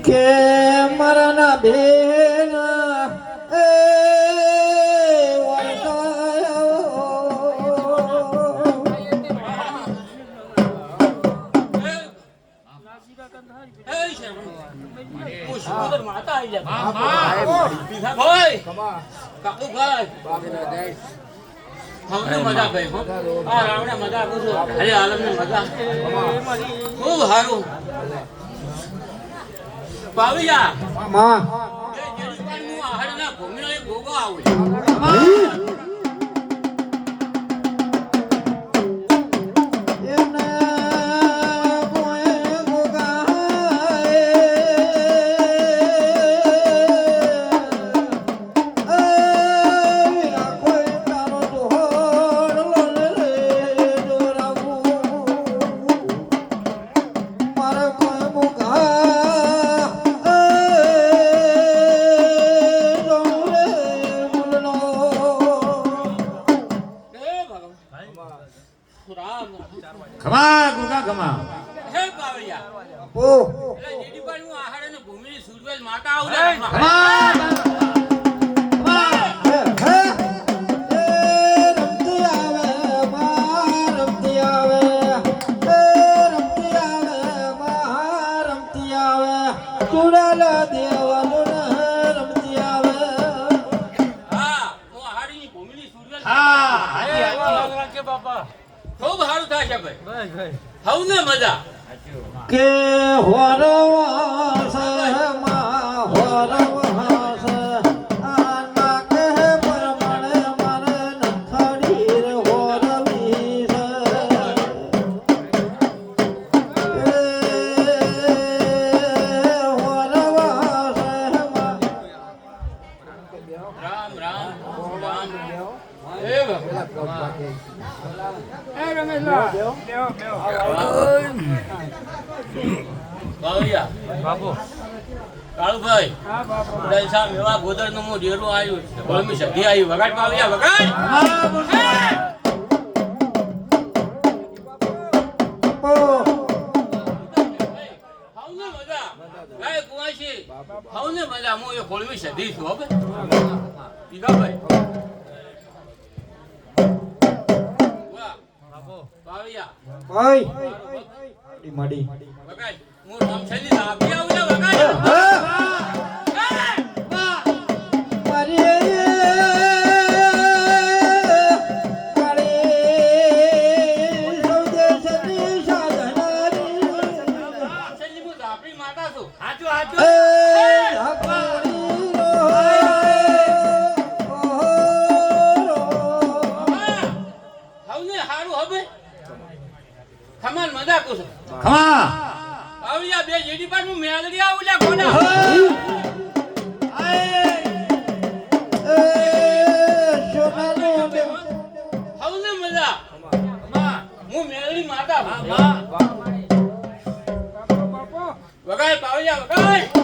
કે મારા બેના એ મજા ભાઈ આ રાવણે મજા પૂછો અરે આલમને મજા ખૂબ સારું પાવિયા માં એ જેડીપાનું આહારના ભૂમિનો એક ગોગો આવું ખમા ગુગા ખમા હે પાવિયા ઓ એટલે જેડીપાનું આહારને ભૂમિની સૂરવેલ માતા આવું ખમા ખૂબ સારું થાય છે ભાઈ હવને મજા કે હોરવાસ માં હોરવાસ આના કે પરમણે મારે નથડી રે હોરવીસ હોરવાસ માં રામ રામ રામ એ ભગવાન બાવળિયા બાપુ કાળુભાઈ દલસા મેવા ગોદર નું મો ડેરો આવ્યું બળમી સધી આવી વગાડ બાવળિયા વગાડ હવને મજા ગાય કુવાશી હવને મજા મો એ ખોળવી સધી છું હવે ઈગાભાઈ બાવળિયા ભાઈ મડી વગાડ હું નામ છેલી લાવી આવલે વગાડ ખમાન મજા કુછ ખમા આવ્યા બે જેડી પર હું મેલડી આવું લે ગોડા હવને મજા હું મેલડી માતા વગાડ પાવયા વગાડ